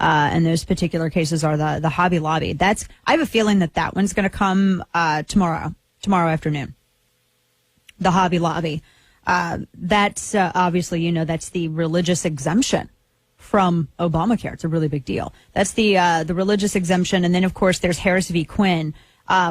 And those particular cases are the Hobby Lobby. I have a feeling that one's going to come tomorrow afternoon. The Hobby Lobby. That's obviously, that's the religious exemption from Obamacare. It's a really big deal. That's the religious exemption. And then, of course, there's Harris v. Quinn,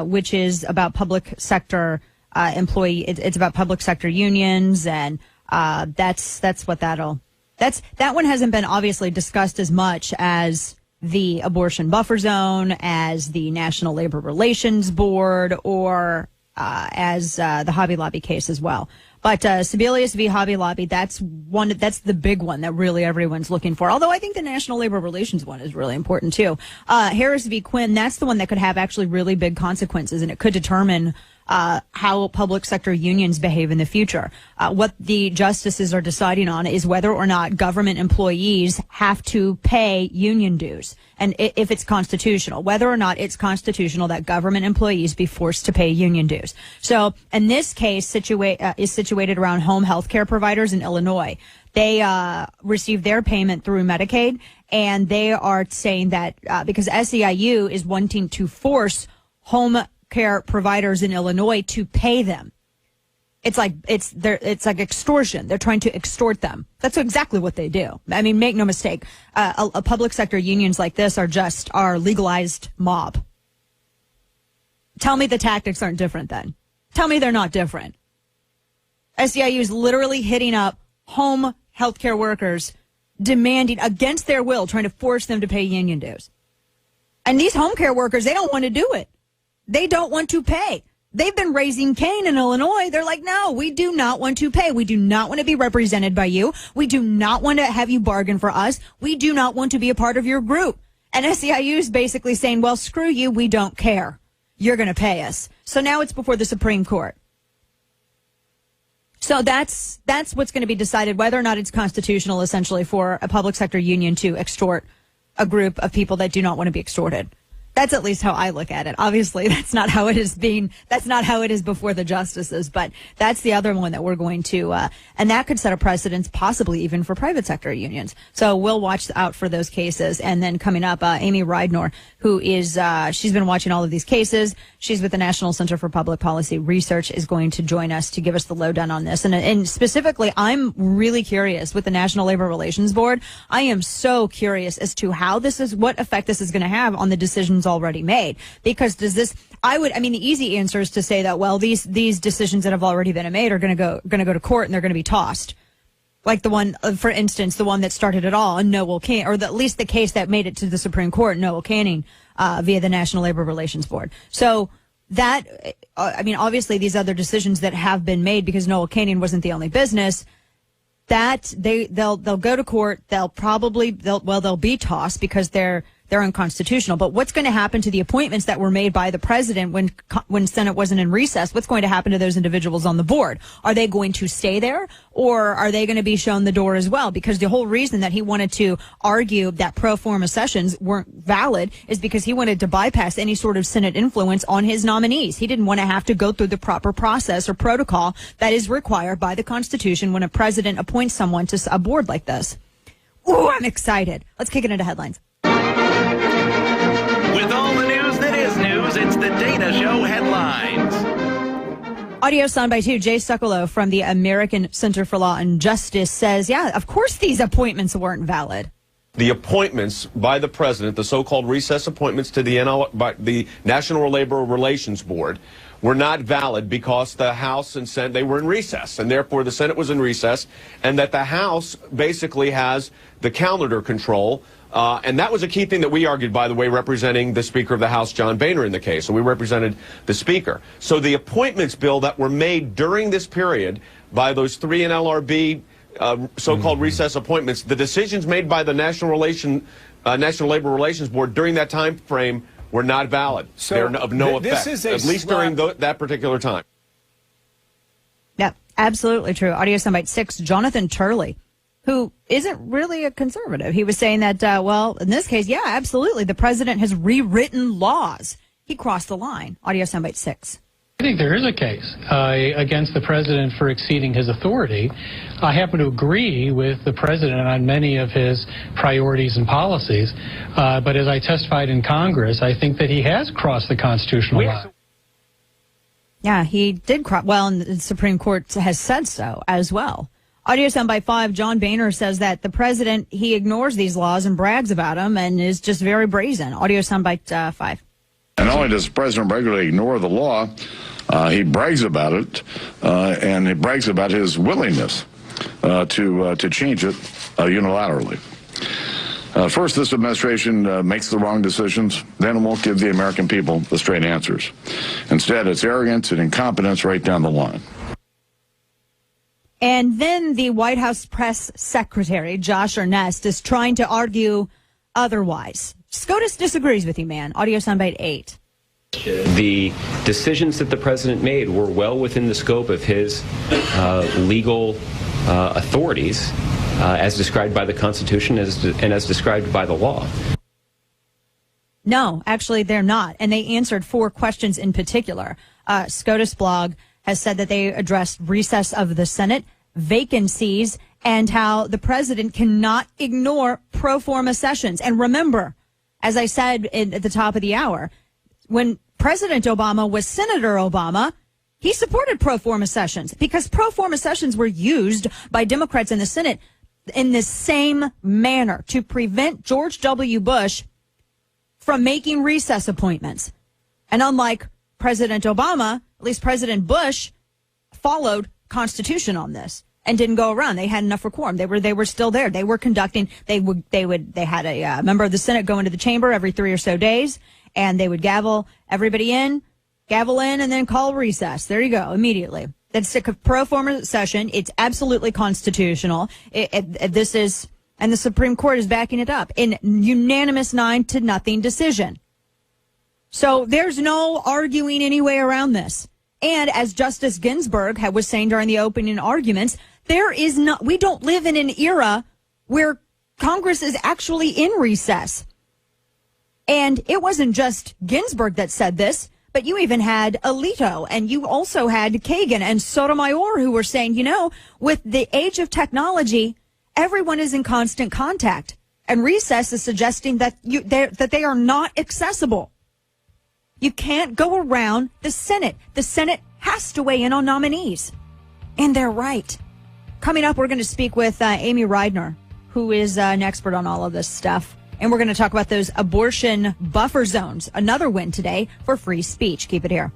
which is about public sector employee. It's about public sector unions. And that's what that one hasn't been obviously discussed as much as the abortion buffer zone, as the National Labor Relations Board, or as the Hobby Lobby case as well. But Sebelius v. Hobby Lobby, that's the big one that really everyone's looking for. Although I think the National Labor Relations one is really important too. Harris v. Quinn, that's the one that could have actually really big consequences, and it could determine how public sector unions behave in the future. What the justices are deciding on is whether or not government employees have to pay union dues, and if it's constitutional, whether or not it's constitutional that government employees be forced to pay union dues. So, in this case, is situated around home health care providers in Illinois. They receive their payment through Medicaid, and they are saying that because SEIU is wanting to force home care providers in Illinois to pay them. It's like extortion. They're trying to extort them. That's exactly what they do. I mean, make no mistake. A public sector unions like this are legalized mob. Tell me the tactics aren't different then. Tell me they're not different. SEIU is literally hitting up home healthcare workers, demanding against their will, trying to force them to pay union dues. And these home care workers, they don't want to do it. They don't want to pay. They've been raising Cain in Illinois. They're like, no, we do not want to pay. We do not want to be represented by you. We do not want to have you bargain for us. We do not want to be a part of your group. And SEIU is basically saying, well, screw you. We don't care. You're going to pay us. So now it's before the Supreme Court. So that's what's going to be decided, whether or not it's constitutional, essentially, for a public sector union to extort a group of people that do not want to be extorted. That's at least how I look at it. Obviously, that's not how it is before the justices, but that's the other one that we're going to, and that could set a precedence possibly even for private sector unions. So we'll watch out for those cases. And then coming up, Amy Ridenour, who is, she's been watching all of these cases. She's with the National Center for Public Policy Research, is going to join us to give us the lowdown on this. And specifically, I'm really curious with the National Labor Relations Board. I am so curious as to what effect this is going to have on the decisions already made. Because the easy answer is to say that, well, these decisions that have already been made are going to go to court and they're going to be tossed. Like the one, for instance, the one that started it all, Noel Canning, or at least the case that made it to the Supreme Court, Noel Canning, via the National Labor Relations Board. So that, obviously these other decisions that have been made, because Noel Canning wasn't the only business, that they'll go to court. They'll be tossed because they're unconstitutional. But what's going to happen to the appointments that were made by the president when Senate wasn't in recess? What's going to happen to those individuals on the board? Are they going to stay there, or are they going to be shown the door as well? Because the whole reason that he wanted to argue that pro forma sessions weren't valid is because he wanted to bypass any sort of Senate influence on his nominees. He didn't want to have to go through the proper process or protocol that is required by the Constitution when a president appoints someone to a board like this. Ooh, I'm excited. Let's kick it into headlines. With all the news that is news, it's the Dana Show headlines. Audio soundbite 2, Jay Sekulow from the American Center for Law and Justice says, yeah, of course these appointments weren't valid. The appointments by the president, the so-called recess appointments to the National Labor Relations Board, were not valid because the House and Senate, they were in recess, and therefore the Senate was in recess, and that the House basically has the calendar control. And that was a key thing that we argued, by the way, representing the Speaker of the House, John Boehner, in the case. So we represented the Speaker. So the appointments, Bill, that were made during this period by those three NLRB so-called recess appointments, the decisions made by the National Labor Relations Board during that time frame were not valid. So they're of no effect, at least during that particular time. Yeah, absolutely true. Audio soundbite 6, Jonathan Turley, who isn't really a conservative. He was saying that, in this case, yeah, absolutely, the president has rewritten laws. He crossed the line. Audio soundbite 6. I think there is a case against the president for exceeding his authority. I happen to agree with the president on many of his priorities and policies, but as I testified in Congress, I think that he has crossed the constitutional line. Yeah, he did cross. Well, and the Supreme Court has said so as well. Audio Soundbite 5, John Boehner says that the president, he ignores these laws and brags about them and is just very brazen. Audio Soundbite 5. And not only does the president regularly ignore the law, he brags about it, and he brags about his willingness to change it unilaterally. First, this administration makes the wrong decisions, then it won't give the American people the straight answers. Instead, it's arrogance and incompetence right down the line. And then the White House press secretary, Josh Earnest, is trying to argue otherwise. SCOTUS disagrees with you, man. Audio Soundbite 8. The decisions that the president made were well within the scope of his legal authorities as described by the Constitution and as described by the law. No, actually, they're not. And they answered 4 questions in particular. SCOTUS blog has said that they addressed recess of the Senate, vacancies, and how the president cannot ignore pro forma sessions. And remember, as I said at the top of the hour, when President Obama was Senator Obama, he supported pro forma sessions because pro forma sessions were used by Democrats in the Senate in the same manner to prevent George W. Bush from making recess appointments. And unlike President Obama, at least President Bush followed Constitution on this and didn't go around. They had enough quorum. They were still there. They were conducting. They had a member of the Senate go into the chamber every 3 or so days, and they would gavel everybody in, and then call recess. There you go, immediately. That's a pro forma session. It's absolutely constitutional. This is, and the Supreme Court is backing it up in unanimous 9-0 decision. So there's no arguing any way around this. And as Justice Ginsburg was saying during the opening arguments, we don't live in an era where Congress is actually in recess. And it wasn't just Ginsburg that said this, but you even had Alito, and you also had Kagan and Sotomayor, who were saying, with the age of technology, everyone is in constant contact. And recess is suggesting that they are not accessible. You can't go around the Senate. The Senate has to weigh in on nominees. And they're right. Coming up, we're going to speak with Amy Reidner, who is an expert on all of this stuff. And we're going to talk about those abortion buffer zones. Another win today for free speech. Keep it here.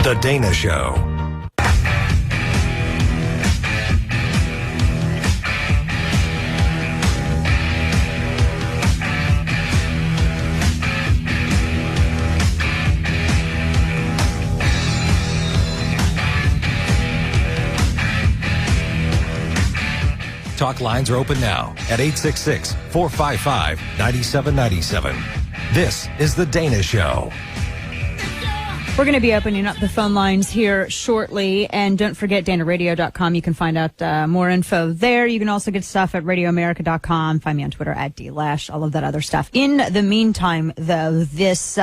The Dana Show. Talk lines are open now at 866-455-9797. This is The Dana Show. We're going to be opening up the phone lines here shortly. And don't forget, danaradio.com. You can find out more info there. You can also get stuff at radioamerica.com. Find me on Twitter at DLash, all of that other stuff. In the meantime, though, this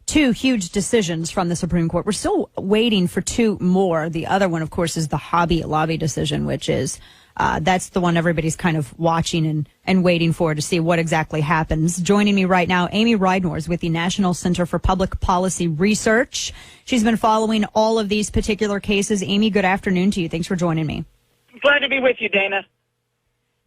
2 huge decisions from the Supreme Court. We're still waiting for 2 more. The other one, of course, is the Hobby Lobby decision, which is that's the one everybody's kind of watching and waiting for to see what exactly happens. Joining me right now, Amy Reidner is with the National Center for Public Policy Research. She's been following all of these particular cases. Amy, good afternoon to you. Thanks for joining me. Glad to be with you, Dana.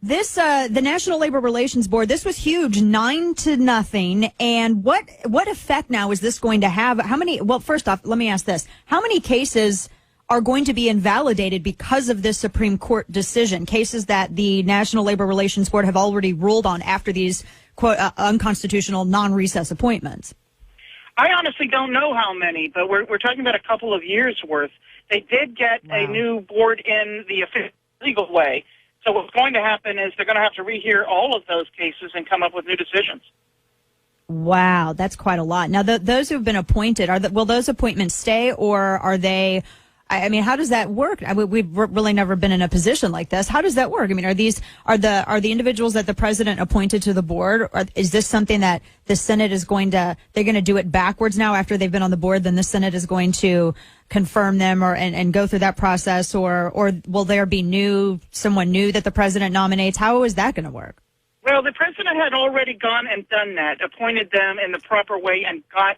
This, the National Labor Relations Board, this was huge, 9-0. And what effect now is this going to have? Well, first off, let me ask this. How many cases are going to be invalidated because of this Supreme Court decision, cases that the National Labor Relations Board have already ruled on after these, quote, unconstitutional non-recess appointments? I honestly don't know how many, but we're talking about a couple of years' worth. They did get a new board in the official legal way. So what's going to happen is they're going to have to rehear all of those cases and come up with new decisions. Wow, that's quite a lot. Now, those who've been appointed, will those appointments stay, or are they I mean, how does that work? We've really never been in a position like this. How does that work? I mean, are the individuals that the president appointed to the board, or is this something that the Senate is they're going to do it backwards now after they've been on the board? Then the Senate is going to confirm them and go through that process, or will there be someone new that the president nominates? How is that going to work? Well, the president had already gone and done that, appointed them in the proper way and got